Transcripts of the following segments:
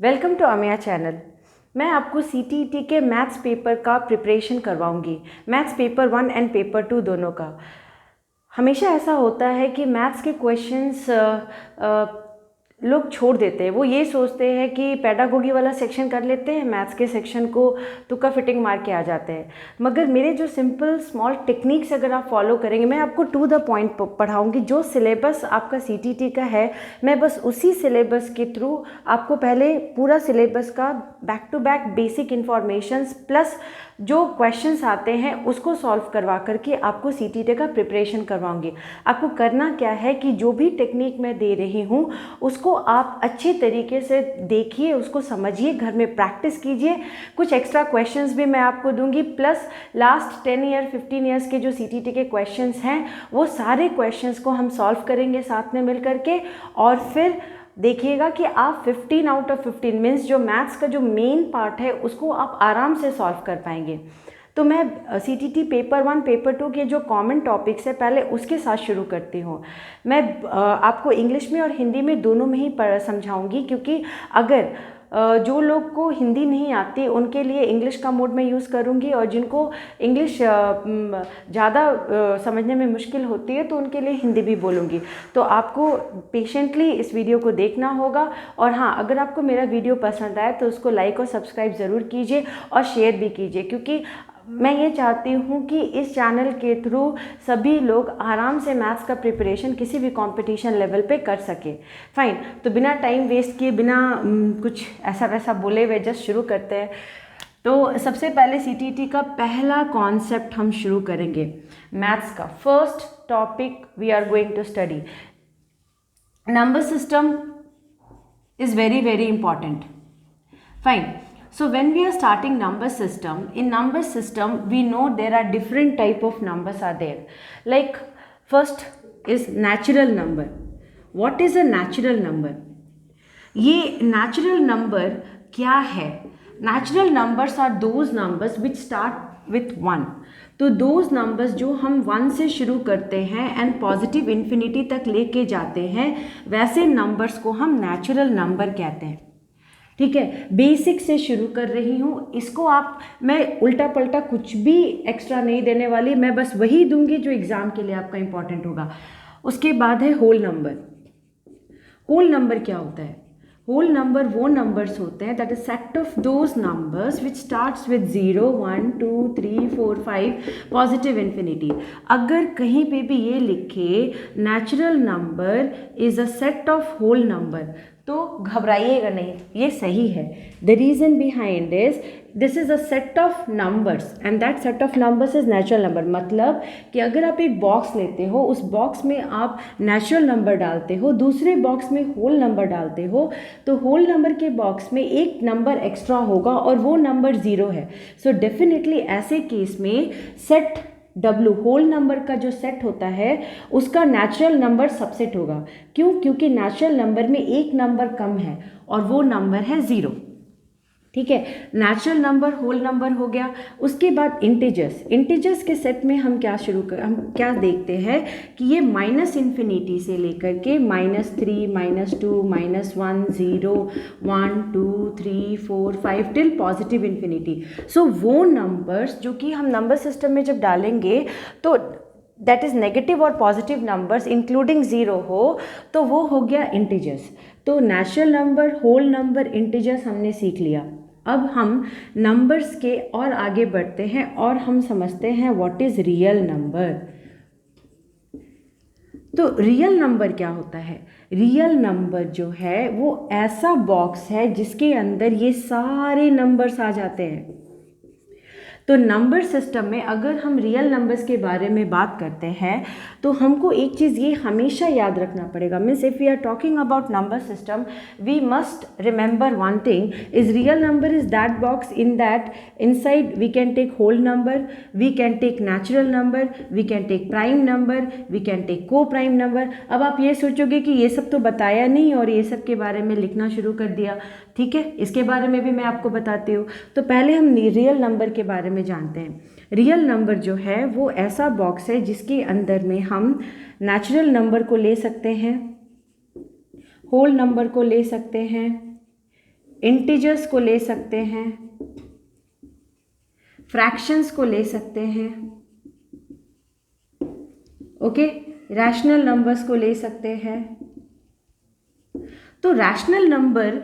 Welcome to Amiya channel. मैं आपको CTET के मैथ्स पेपर का प्रिपरेशन करवाऊंगी, मैथ्स पेपर 1 एंड पेपर 2 दोनों का। हमेशा ऐसा होता है कि मैथ्स के क्वेश्चंस लोग छोड़ देते हैं। वो ये सोचते हैं कि पेडागोगी वाला सेक्शन कर लेते हैं, मैथ्स के सेक्शन को तुक्का फिटिंग मार के आ जाते हैं। मगर मेरे जो सिंपल स्मॉल टेक्निक्स अगर आप फॉलो करेंगे, मैं आपको टू द पॉइंट पढ़ाऊंगी। जो सिलेबस आपका सीटीईटी का है, मैं बस उसी सिलेबस के थ्रू आपको पहले पूरा सिलेबस का back to back basic informations plus जो क्वेश्चंस आते हैं उसको सॉल्व करवा करके आपको सीटीईटी का प्रिपरेशन करवाऊंगी। आपको करना क्या है कि जो भी टेक्निक मैं दे रही हूँ उसको आप अच्छे तरीके से देखिए, उसको समझिए, घर में प्रैक्टिस कीजिए। कुछ एक्स्ट्रा क्वेश्चंस भी मैं आपको दूंगी, प्लस लास्ट 10 ईयर 15 ईयर्स के जो सीटीईटी के क्वेश्चंस हैं वो सारे क्वेश्चंस को हम सॉल्व करेंगे साथ में मिल करके। और फिर देखिएगा कि आप 15 आउट ऑफ 15 मीन्स जो मैथ्स का जो मेन पार्ट है उसको आप आराम से सॉल्व कर पाएंगे। तो मैं सीटीईटी पेपर 1 पेपर 2 के जो कॉमन टॉपिक्स है पहले उसके साथ शुरू करती हूँ। मैं आपको इंग्लिश में और हिंदी में दोनों में ही समझाऊंगी, क्योंकि अगर जो लोग को हिंदी नहीं आती उनके लिए इंग्लिश का मोड में यूज़ करूँगी, और जिनको इंग्लिश ज़्यादा समझने में मुश्किल होती है तो उनके लिए हिंदी भी बोलूँगी। तो आपको पेशेंटली इस वीडियो को देखना होगा। और हाँ, अगर आपको मेरा वीडियो पसंद आए तो उसको लाइक और सब्सक्राइब ज़रूर कीजिए और शेयर भी कीजिए, क्योंकि मैं ये चाहती हूँ कि इस चैनल के थ्रू सभी लोग आराम से मैथ्स का प्रिपरेशन किसी भी कंपटीशन लेवल पे कर सके। फाइन, तो बिना टाइम वेस्ट किए, बिना कुछ ऐसा वैसा बोले हुए जस्ट शुरू करते हैं। तो सबसे पहले सीटीईटी का पहला कॉन्सेप्ट हम शुरू करेंगे मैथ्स का। First topic we are going to study number system is very very important. Fine, so when we are starting number system, in number system we know there are different type of numbers are there. Like first is natural number. What is a natural number? ये natural number क्या है? Natural numbers are those numbers which start with 1. तो those numbers जो हम 1 से शुरू करते हैं एंड पॉजिटिव इन्फिनिटी तक लेके जाते हैं, वैसे नंबर्स को हम नेचुरल नंबर कहते हैं। ठीक है, बेसिक से शुरू कर रही हूँ इसको। मैं उल्टा पलटा कुछ भी एक्स्ट्रा नहीं देने वाली, मैं बस वही दूंगी जो एग्ज़ाम के लिए आपका इंपॉर्टेंट होगा। उसके बाद है होल नंबर। होल नंबर क्या होता है? होल नंबर वो नंबर्स होते हैं, that is set of those numbers which starts with 0 1 2 3 4 5 positive infinity. अगर कहीं पे भी ये लिखे natural number is a set of whole number तो घबराइएगा नहीं, ये सही है। The reason behind is this is a set of numbers and that set of numbers is natural number. मतलब कि अगर आप एक बॉक्स लेते हो, उस बॉक्स में आप नेचुरल नंबर डालते हो, दूसरे बॉक्स में होल नंबर डालते हो, तो होल नंबर के बॉक्स में एक नंबर एक्स्ट्रा होगा और वो नंबर 0 है। सो डेफिनेटली ऐसे केस में सेट W होल नंबर का जो सेट होता है उसका नेचुरल नंबर सबसेट होगा। क्यों? क्योंकि नेचुरल नंबर में एक नंबर कम है और वो नंबर है 0। ठीक है, नेचुरल नंबर होल नंबर हो गया। उसके बाद इंटीजर्स। इंटीजर्स के सेट में हम क्या देखते हैं कि ये माइनस इन्फिनिटी से लेकर के -3 -2 -1 0 1 2 3 4 5 टिल पॉजिटिव इन्फिनिटी। सो वो नंबर्स जो कि हम नंबर सिस्टम में जब डालेंगे तो दैट इज़ नेगेटिव और पॉजिटिव नंबर्स इंक्लूडिंग 0 हो तो वो हो गया इंटीजर्स। तो natural number, whole number, integers हमने सीख लिया। अब हम नंबर्स के और आगे बढ़ते हैं और हम समझते हैं व्हाट इज़ रियल नंबर। तो रियल नंबर क्या होता है? रियल नंबर जो है वो ऐसा बॉक्स है जिसके अंदर ये सारे नंबर्स आ जाते हैं। तो नंबर सिस्टम में अगर हम रियल नंबर्स के बारे में बात करते हैं तो हमको एक चीज़ ये हमेशा याद रखना पड़ेगा, means if we are talking about number system we must remember one thing is real number is that box in that inside we can take whole number, we can take natural number, we can take prime number, we can take coprime नंबर। अब आप ये सोचोगे कि ये सब तो बताया नहीं और ये सब के बारे में लिखना शुरू कर दिया। ठीक है, इसके बारे में भी मैं आपको बताती हूँ। तो पहले हम रियल नंबर के बारे में जानते हैं। रियल नंबर जो है वो ऐसा बॉक्स है जिसके अंदर में हम नेचुरल नंबर को ले सकते हैं, होल नंबर को ले सकते हैं, इंटीजर्स को ले सकते हैं, फ्रैक्शंस को ले सकते हैं, ओके, रैशनल नंबर्स को ले सकते हैं। तो रैशनल नंबर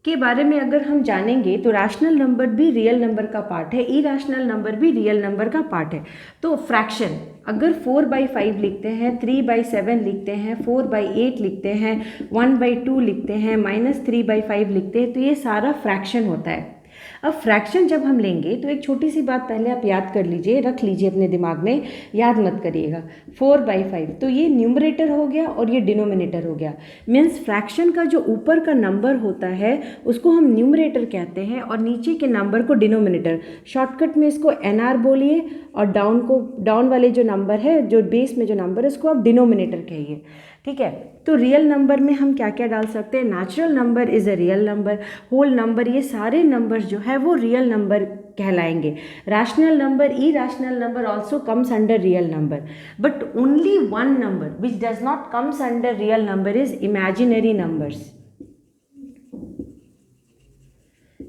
के बारे में अगर हम जानेंगे तो रैशनल नंबर भी रियल नंबर का पार्ट है, इरैशनल नंबर भी रियल नंबर का पार्ट है। तो फ्रैक्शन अगर 4/5 लिखते हैं, 3/7 लिखते हैं, 4/8 लिखते हैं, 1/2 लिखते हैं, -3/5 लिखते हैं, तो ये सारा फ्रैक्शन होता है। अब फ्रैक्शन जब हम लेंगे तो एक छोटी सी बात पहले आप याद कर लीजिए, रख लीजिए अपने दिमाग में, याद मत करिएगा। 4/5 तो ये न्यूमरेटर हो गया और ये डिनोमिनेटर हो गया। मीन्स फ्रैक्शन का जो ऊपर का नंबर होता है उसको हम न्यूमरेटर कहते हैं और नीचे के नंबर को डिनोमिनेटर। शॉर्टकट में इसको NR बोलिए और डाउन वाले जो नंबर है, जो बेस में जो नंबर है, उसको आप डिनोमिनेटर कहिए, ठीक है। तो रियल नंबर में हम क्या क्या डाल सकते हैं? Natural number is a real number, whole number, ये सारे नंबर्स जो है वो रियल नंबर कहलाएंगे। Rational number, irrational number also comes under real number, but only one number which does not comes under real number is imaginary numbers.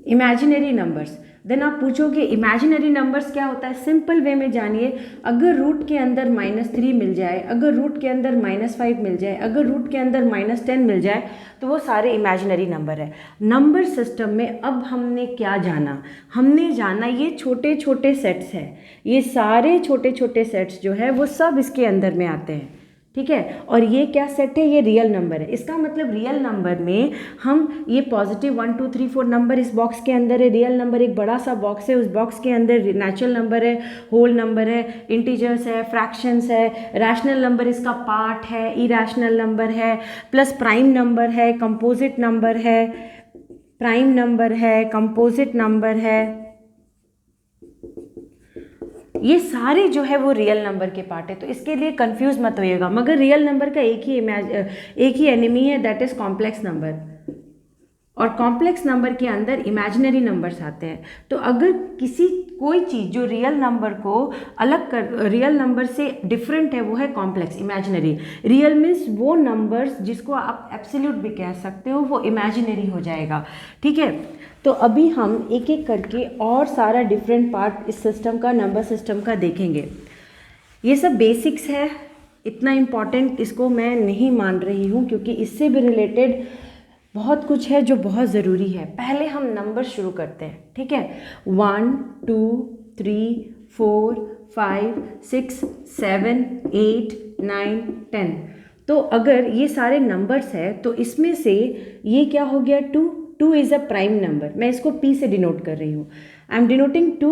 Imaginary numbers. Then आप पूछोगे imaginary numbers क्या होता है? Simple way में जानिए, अगर root के अंदर -3 मिल जाए, अगर रूट के अंदर -5 मिल जाए, अगर रूट के अंदर -10 मिल जाए, तो वो सारे इमेजिनरी नंबर है। नंबर सिस्टम में अब हमने क्या जाना? हमने जाना ये छोटे छोटे सेट्स हैं, ये सारे छोटे छोटे सेट्स जो है वो सब इसके अंदर में आते हैं, ठीक है। और ये क्या सेट है? ये रियल नंबर है। इसका मतलब रियल नंबर में हम ये पॉजिटिव 1 2 3 4 नंबर इस बॉक्स के अंदर है। रियल नंबर एक बड़ा सा बॉक्स है, उस बॉक्स के अंदर नेचुरल नंबर है, होल नंबर है, इंटीजर्स है, फ्रैक्शंस है, रैशनल नंबर इसका पार्ट है, इरैशनल नंबर है, प्लस प्राइम नंबर है, कंपोजिट नंबर है, प्राइम नंबर है, कंपोजिट नंबर है, ये सारे जो है वो रियल नंबर के पार्ट है। तो इसके लिए कंफ्यूज मत होइएगा, मगर रियल नंबर का एक ही एनिमी है, दैट इज कॉम्प्लेक्स नंबर, और कॉम्प्लेक्स नंबर के अंदर इमेजिनरी नंबर्स आते हैं। तो अगर कोई चीज़ जो रियल नंबर को अलग कर, रियल नंबर से डिफरेंट है, वो है कॉम्प्लेक्स, इमेजिनरी। रियल मीन्स वो नंबर्स जिसको आप एब्सोल्यूट भी कह सकते हो, वो इमेजिनरी हो जाएगा, ठीक है। तो अभी हम एक एक करके और सारा डिफरेंट पार्ट इस सिस्टम का, नंबर सिस्टम का देखेंगे। ये सब बेसिक्स है, इतना इम्पॉर्टेंट इसको मैं नहीं मान रही हूँ, क्योंकि इससे भी रिलेटेड बहुत कुछ है जो बहुत ज़रूरी है। पहले हम नंबर शुरू करते हैं, ठीक है। 1 2 3 4 5 6 7 8 9 10। तो अगर ये सारे नंबर्स है तो इसमें से ये क्या हो गया? 2 इज़ अ प्राइम नंबर। मैं इसको P से डिनोट कर रही हूँ। I am denoting 2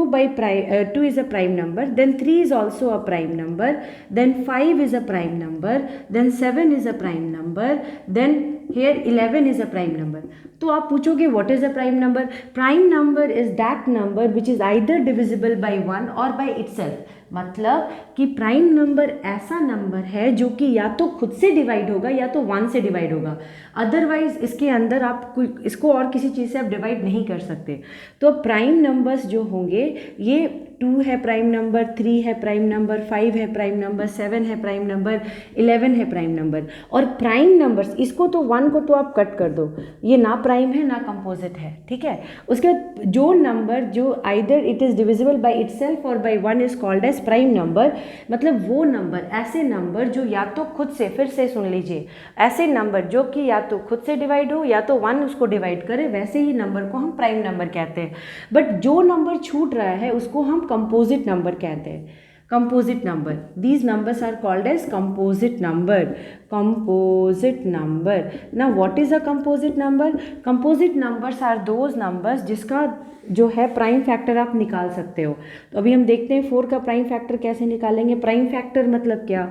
is a prime number, then 3 is also a prime number, then 5 is a prime number, then 7 is a prime number, then here 11 is a prime number. तो आप पूछोगे what is a prime number? Prime number is that number which is either divisible by 1 or by itself. मतलब कि prime number ऐसा number है जो कि या तो खुद से डिवाइड होगा या तो 1 से डिवाइड होगा, अदरवाइज इसके अंदर आप इसको और किसी चीज़ से आप डिवाइड नहीं कर सकते। तो प्राइम नंबर्स जो होंगे ये 2 है प्राइम नंबर, 3 है प्राइम नंबर, 5 है प्राइम नंबर, 7 है प्राइम नंबर, 11 है प्राइम नंबर। और प्राइम नंबर्स, इसको तो 1 को तो आप कट कर दो, ये ना प्राइम है ना कंपोजिट है, ठीक है। उसके बाद जो नंबर जो either it is divisible by itself और by 1 is called as prime number. मतलब वो नंबर, ऐसे नंबर जो या तो खुद से, फिर से सुन लीजिए, ऐसे नंबर जो कि या तो खुद से डिवाइड हो या तो 1 उसको डिवाइड करे, वैसे ही नंबर को हम प्राइम नंबर कहते हैं। बट जो नंबर छूट रहा है उसको हम कंपोजिट नंबर कहते हैं। Composite number, these numbers are called as composite number. Composite number. Now what is a composite number? Composite numbers are those numbers जिसका जो है प्राइम फैक्टर आप निकाल सकते हो। तो अभी हम देखते हैं 4 का प्राइम फैक्टर कैसे निकालेंगे। प्राइम फैक्टर मतलब क्या?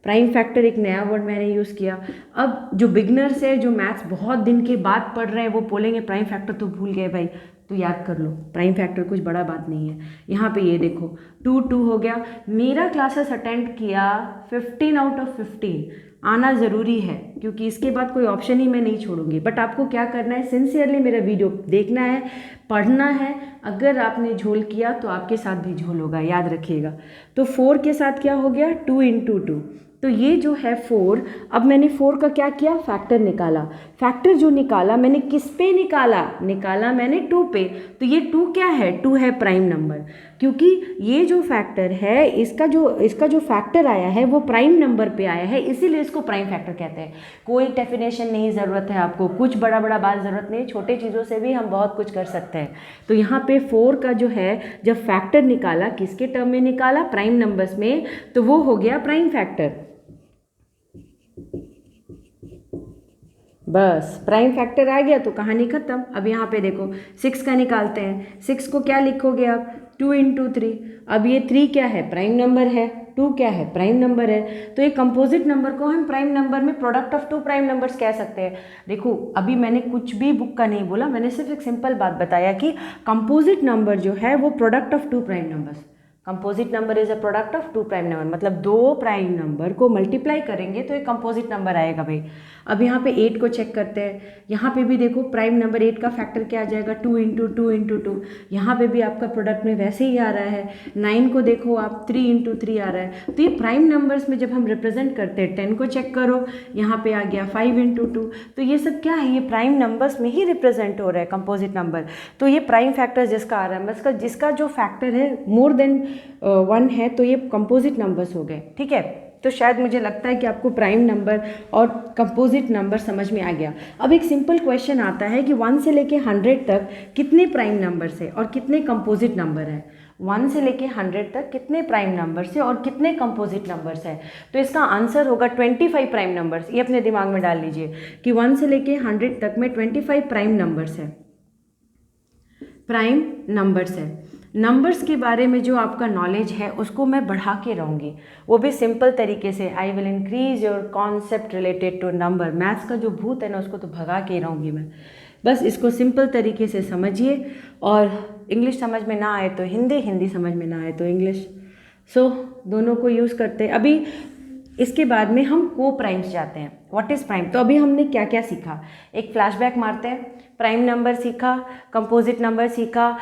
प्राइम फैक्टर एक नया वर्ड मैंने यूज़ किया। अब जो बिगनर्स है, जो मैथ्स बहुत दिन के बाद पढ़ रहे हैं, वो बोलेंगे प्राइम फैक्टर तो भूल गए भाई, तो याद कर लो, प्राइम फैक्टर कुछ बड़ा बात नहीं है। यहाँ पे ये देखो 2 हो गया। मेरा क्लासेस अटेंड किया 15 आउट ऑफ 15, आना ज़रूरी है क्योंकि इसके बाद कोई ऑप्शन ही मैं नहीं छोड़ूंगी। बट आपको क्या करना है, सिंसियरली मेरा वीडियो देखना है, पढ़ना है। अगर आपने झोल किया तो आपके साथ भी झोल होगा, याद रखिएगा। तो 4 के साथ क्या हो गया? 2 × 2, तो ये जो है 4, अब मैंने 4 का क्या किया, फैक्टर निकाला। फैक्टर जो निकाला मैंने किस पे निकाला मैंने 2 पे। तो ये 2 क्या है, 2 है प्राइम नंबर, क्योंकि ये जो फैक्टर है इसका जो फैक्टर आया है वो प्राइम नंबर पे आया है, इसीलिए इसको प्राइम फैक्टर कहते हैं। कोई डेफिनेशन नहीं ज़रूरत है आपको, कुछ बड़ा बात ज़रूरत नहीं, छोटे चीज़ों से भी हम बहुत कुछ कर सकते हैं। तो यहाँ पे 4 का जो है जब फैक्टर निकाला, किसके टर्म में निकाला, प्राइम नंबर्स में, तो वो हो गया प्राइम फैक्टर। बस प्राइम फैक्टर आ गया तो कहानी खत्म। अब यहाँ पे देखो 6 का निकालते हैं। 6 को क्या लिखोगे आप, 2 × 3। अब ये 3 क्या है, प्राइम नंबर है, 2 क्या है, प्राइम नंबर है। तो ये कंपोजिट नंबर को हम प्राइम नंबर में प्रोडक्ट ऑफ 2 प्राइम नंबर्स कह सकते हैं। देखो अभी मैंने कुछ भी बुक का नहीं बोला, मैंने सिर्फ एक सिंपल बात बताया कि कंपोजिट नंबर जो है वो product of 2 prime numbers. Composite number is a product of 2 prime number, मतलब 2 प्राइम नंबर को मल्टीप्लाई करेंगे तो एक कंपोजिट नंबर आएगा भाई। अब यहाँ पे 8 को चेक करते हैं। यहाँ पे भी देखो प्राइम नंबर 8 का फैक्टर क्या आ जाएगा, 2 × 2 × 2। यहाँ पे भी आपका प्रोडक्ट में वैसे ही आ रहा है। 9 को देखो आप, 3 × 3 आ रहा है। तो ये प्राइम नंबर्स में जब हम रिप्रेजेंट करते हैं, 10 को चेक करो, यहाँ पे आ गया 5 × 2। तो ये सब क्या है, ये प्राइम नंबर्स में ही रिप्रेजेंट हो रहा है कंपोजिट नंबर। तो ये प्राइम फैक्टर जिसका आ रहा है, मतलब जिसका जो फैक्टर है मोर देन 1 है, तो ये कंपोजिट नंबर्स हो गए। ठीक है, तो शायद मुझे लगता है कि आपको प्राइम नंबर और कंपोजिट नंबर समझ में आ गया। अब एक सिंपल क्वेश्चन आता है कि 1 से लेके 100 तक कितने प्राइम नंबर्स है और कितने कंपोजिट नंबर है। 1 से लेके 100 तक कितने प्राइम नंबर्स है और कितने कंपोजिट नंबर्स है। तो इसका आंसर होगा 25 प्राइम नंबर्स। ये अपने दिमाग में डाल लीजिए कि 1 से लेके 100 तक में 25 प्राइम नंबर्स है, प्राइम नंबर्स है। नंबर्स के बारे में जो आपका नॉलेज है उसको मैं बढ़ा के रहूँगी, वो भी सिंपल तरीके से। I will increase your concept related to number. Maths का जो भूत है ना उसको तो भगा के रहूँगी मैं। बस इसको सिंपल तरीके से समझिए, और इंग्लिश समझ में ना आए तो हिंदी, हिंदी समझ में ना आए तो इंग्लिश। सो दोनों को यूज़ करते हैं। अभी इसके बाद में हम को प्राइम्स जाते हैं। What is prime. तो अभी हमने क्या क्या सीखा, एक फ्लैशबैक मारते हैं। प्राइम नंबर सीखा, कंपोजिट नंबर सीखा,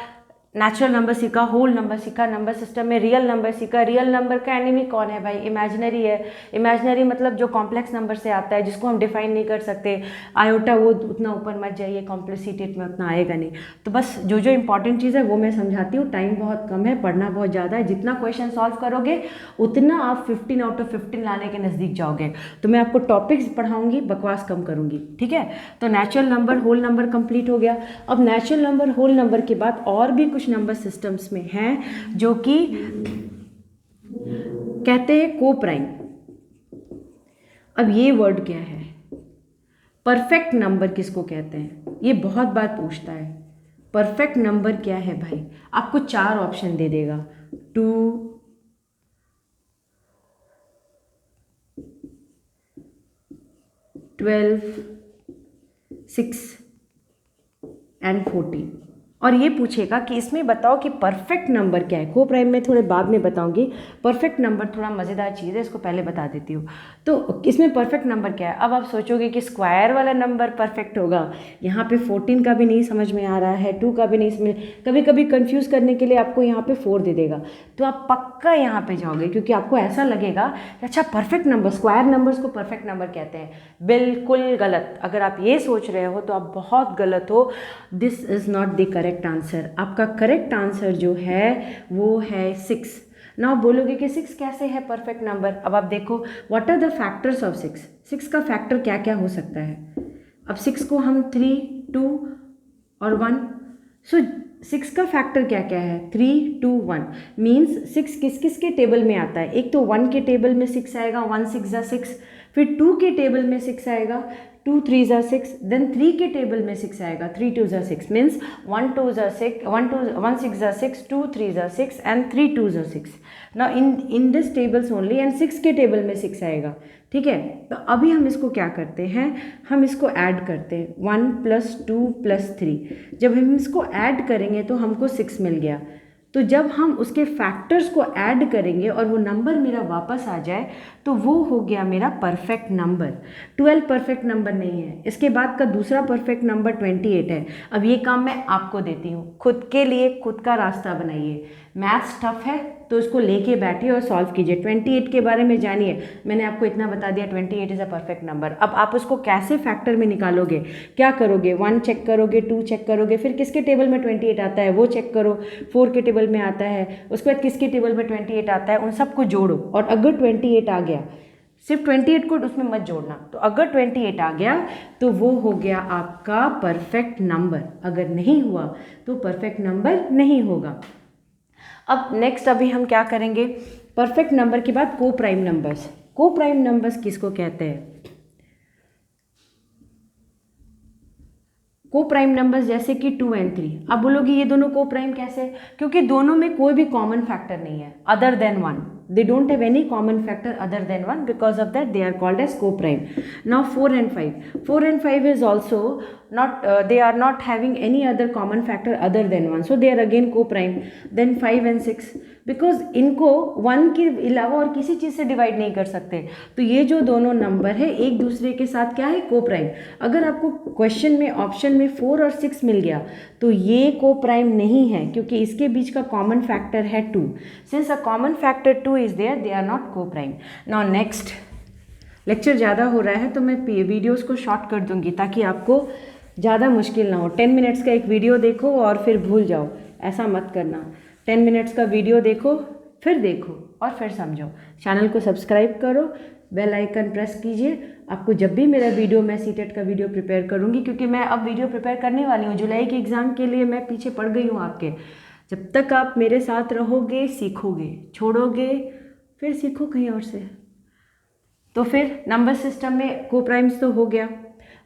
नेचुरल नंबर सीखा, होल नंबर सीखा, नंबर सिस्टम में रियल नंबर सीखा। रियल नंबर का एनिमी कौन है भाई, इमेजिनरी है। इमेजिनरी मतलब जो कॉम्प्लेक्स नंबर से आता है, जिसको हम डिफाइन नहीं कर सकते। आयोटा वो उतना ऊपर मत जाइए, कॉम्प्लेक्सिटी में उतना आएगा नहीं। तो बस जो जो इंपॉर्टेंट चीज़ है वो मैं समझाती हूँ। टाइम बहुत कम है, पढ़ना बहुत ज़्यादा है। जितना क्वेश्चन सॉल्व करोगे उतना आप 15 आउट ऑफ 15 लाने के नज़दीक जाओगे। तो मैं आपको टॉपिक्स पढ़ाऊँगी, बकवास कम करूँगी। ठीक है, तो natural number, whole number complete हो गया। अब नेचुरल नंबर, होल नंबर के बाद और भी कुछ नंबर सिस्टम्स में हैं जो कि कहते हैं को प्राइम। अब ये वर्ड क्या है, परफेक्ट नंबर किसको कहते हैं, ये बहुत बार पूछता है। परफेक्ट नंबर क्या है भाई, आपको 4 ऑप्शन दे देगा, 2, 12, 6 एंड 14। और ये पूछेगा कि इसमें बताओ कि परफेक्ट नंबर क्या है। को प्राइम में थोड़े बाद में बताऊंगी। परफेक्ट नंबर थोड़ा मज़ेदार चीज़ है, इसको पहले बता देती हूँ। तो इसमें परफेक्ट नंबर क्या है। अब आप सोचोगे कि स्क्वायर वाला नंबर परफेक्ट होगा। यहाँ पे 14 का भी नहीं समझ में आ रहा है, 2 का भी नहीं समझ, कभी कभी कंफ्यूज करने के लिए आपको यहाँ पे 4 दे देगा, तो आप पक्का यहाँ पे जाओगे, क्योंकि आपको ऐसा लगेगा कि अच्छा परफेक्ट नंबर, स्क्वायर नंबर्स को परफेक्ट नंबर कहते हैं। बिल्कुल गलत। अगर आप ये सोच रहे हो तो आप बहुत गलत हो। This is not the correct answer. आपका करेक्ट आंसर जो है वो है 6। ना बोलोगे कि 6 कैसे है परफेक्ट नंबर। अब आप देखो, what are the factors of 6। 6 का फैक्टर क्या क्या हो सकता है। अब 6 को हम 3, 2 और 1, सो 6 का फैक्टर क्या क्या है, 3, 2, 1। मीन्स 6 किस किस के टेबल में आता है। एक तो 1 के टेबल में 6 आएगा, 1 6 = 6। फिर 2 के टेबल में 6 आएगा, 2 3 = 6। देन 3 के टेबल में 6 आएगा, 3 2 = 6। Means 1 2 = 6, 1 6 = 6, 2 3 = 6 and 3 2 = 6। Now in this tables only, and 6 के टेबल में 6 आएगा। ठीक है, तो अभी हम इसको क्या करते हैं, हम इसको ऐड करते हैं, 1 + 2 + 3। जब हम इसको ऐड करेंगे तो हमको 6 मिल गया। तो जब हम उसके फैक्टर्स को ऐड करेंगे और वो नंबर मेरा वापस आ जाए तो वो हो गया मेरा परफेक्ट नंबर। 12 परफेक्ट नंबर नहीं है। इसके बाद का दूसरा परफेक्ट नंबर 28 है। अब ये काम मैं आपको देती हूँ, खुद के लिए खुद का रास्ता बनाइए। मैथ्स टफ है तो उसको लेके बैठिए और सॉल्व कीजिए। 28 के बारे में जानिए, मैंने आपको इतना बता दिया, 28 इज़ अ परफेक्ट नंबर। अब आप उसको कैसे फैक्टर में निकालोगे, क्या करोगे, 1 चेक करोगे, 2 चेक करोगे, फिर किसके टेबल में 28 आता है वो चेक करो, 4 के टेबल में आता है, उसके बाद किसके टेबल में 28 आता है, उन सबको जोड़ो। और अगर 28 आ गया, सिर्फ 28 को उसमें मत जोड़ना, तो अगर 28 आ गया तो वो हो गया आपका परफेक्ट नंबर, अगर नहीं हुआ तो परफेक्ट नंबर नहीं होगा। अब नेक्स्ट अभी हम क्या करेंगे, परफेक्ट नंबर के बाद को प्राइम नंबर्स। को प्राइम नंबर्स किसको कहते हैं? को प्राइम नंबर्स जैसे कि 2 और 3। अब बोलोगे ये दोनों को प्राइम कैसे? क्योंकि दोनों में कोई भी कॉमन फैक्टर नहीं है other than 1। they don't have any common factor other than 1, because of that they are called as co-prime. Now 4 and 5 is also not they are not having any other common factor other than 1, so they are again co-prime. Then 5 and 6, because इनको 1 के अलावा और किसी चीज़ से divide नहीं कर सकते, तो ये जो दोनों नंबर है एक दूसरे के साथ क्या है, को प्राइम। अगर आपको क्वेश्चन में ऑप्शन में 4 और 6 मिल गया तो ये को प्राइम नहीं है, क्योंकि इसके बीच का कॉमन फैक्टर है 2। Since a common factor 2 is there, they are not coprime. Now next, lecture ज़्यादा हो रहा है तो मैं वीडियोज़ को शॉर्ट कर दूंगी ताकि आपको ज़्यादा मुश्किल ना हो। 10 मिनट्स का एक वीडियो देखो और फिर भूल जाओ, ऐसा मत करना। 10 मिनट्स का वीडियो देखो, फिर देखो और फिर समझो। चैनल को सब्सक्राइब करो, बेल आइकन प्रेस कीजिए। आपको जब भी मेरा वीडियो, मैं सीटेट का वीडियो प्रिपेयर करूँगी, क्योंकि मैं अब वीडियो प्रिपेयर करने वाली हूँ जुलाई के एग्ज़ाम के लिए, मैं पीछे पड़ गई हूँ आपके। जब तक आप मेरे साथ रहोगे सीखोगे, छोड़ोगे फिर सीखो कहीं और से। तो फिर नंबर सिस्टम में को प्राइम्स तो हो गया,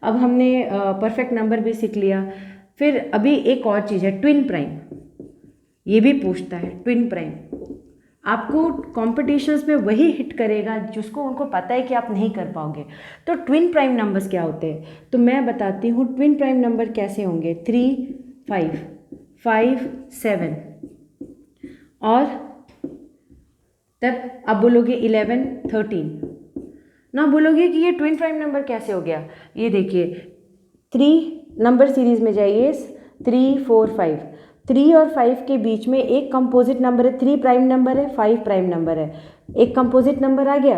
अब हमने परफेक्ट नंबर भी सीख लिया। फिर अभी एक और चीज़ है, ट्विन प्राइम। ये भी पूछता है ट्विन प्राइम। आपको कॉम्पिटिशन्स में वही हिट करेगा जिसको उनको पता है कि आप नहीं कर पाओगे। तो ट्विन प्राइम नंबर्स क्या होते हैं, तो मैं बताती हूँ ट्विन प्राइम नंबर कैसे होंगे। 3, 5, 5, 7 और तब आप बोलोगे 11, 13। ना बोलोगे कि ये ट्विन प्राइम नंबर कैसे हो गया। ये देखिए 3 नंबर सीरीज में जाइए, 3, 4, 5। 3 और 5 के बीच में एक कंपोजिट नंबर है, 3 प्राइम नंबर है, 5 प्राइम नंबर है, एक कंपोजिट नंबर आ गया।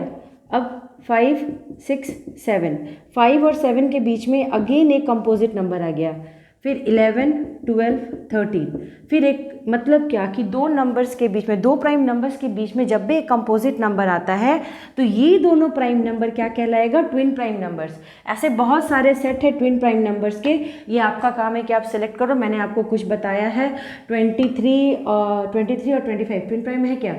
अब 5, 6, 7, 5 और 7 के बीच में अगेन एक कंपोजिट नंबर आ गया। फिर 11, 12, 13। फिर एक मतलब क्या कि दो नंबर्स के बीच में, दो प्राइम नंबर्स के बीच में जब भी एक कंपोजिट नंबर आता है तो ये दोनों प्राइम नंबर क्या कहलाएगा, ट्विन प्राइम नंबर्स। ऐसे बहुत सारे सेट है ट्विन प्राइम नंबर्स के, ये आपका काम है कि आप सेलेक्ट करो। मैंने आपको कुछ बताया है। 23 और 25 ट्विन प्राइम है क्या,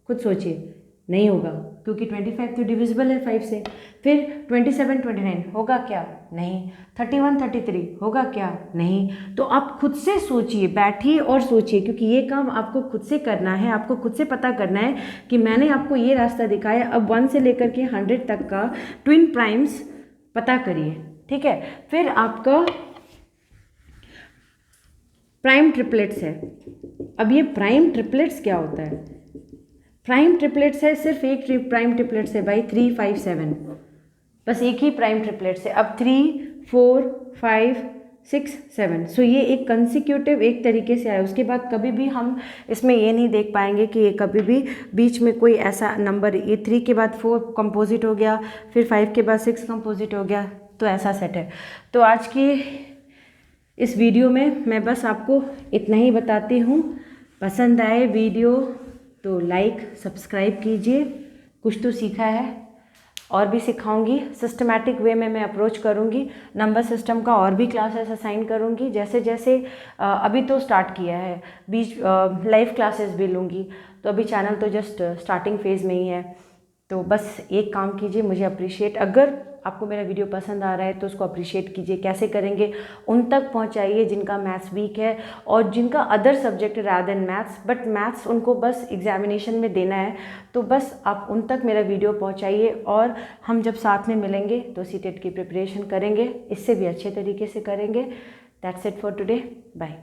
खुद सोचिए। नहीं होगा, क्योंकि 25 तो डिविजिबल है 5 से। फिर 27, 29 होगा क्या, नहीं। 31, 33 होगा क्या, नहीं। तो आप खुद से सोचिए, बैठिए और सोचिए, क्योंकि ये काम आपको खुद से करना है। आपको खुद से पता करना है कि मैंने आपको ये रास्ता दिखाया, अब 1 से लेकर के 100 तक का ट्विन प्राइम्स पता करिए, ठीक है। फिर आपका प्राइम ट्रिपलेट्स है। अब ये प्राइम ट्रिपलेट्स क्या होता है, प्राइम ट्रिपलेट्स है, सिर्फ एक प्राइम ट्रिपलेट्स है भाई, 3, 5, 7, बस एक ही प्राइम ट्रिपलेट्स है। अब 3, 4, 5, 6, 7, सो ये एक कंसिक्यूटिव एक तरीके से आया। उसके बाद कभी भी हम इसमें ये नहीं देख पाएंगे कि ये कभी भी बीच में कोई ऐसा नंबर, ये 3 के बाद 4 कंपोजिट हो गया, फिर 5 के बाद 6 कंपोजिट हो गया, तो ऐसा सेट है। तो आज की इस वीडियो में मैं बस आपको इतना ही बताती हूँ। पसंद आए वीडियो तो लाइक सब्सक्राइब कीजिए। कुछ तो सीखा है, और भी सिखाऊंगी। सिस्टमैटिक वे में मैं अप्रोच करूंगी नंबर सिस्टम का, और भी क्लासेस असाइन करूंगी जैसे जैसे अभी तो स्टार्ट किया है, बीच लाइव क्लासेस भी लूँगी। तो अभी चैनल तो जस्ट स्टार्टिंग फेज़ में ही है। तो बस एक काम कीजिए, मुझे अप्रिशिएट, अगर आपको मेरा वीडियो पसंद आ रहा है तो उसको अप्रिशिएट कीजिए। कैसे करेंगे, उन तक पहुंचाइए जिनका मैथ्स वीक है और जिनका अदर सब्जेक्ट है rather than maths, but maths उनको बस एग्जामिनेशन में देना है। तो बस आप उन तक मेरा वीडियो पहुंचाइए, और हम जब साथ में मिलेंगे तो सीटेट की प्रिपरेशन करेंगे, इससे भी अच्छे तरीके से करेंगे। That's it for today, bye.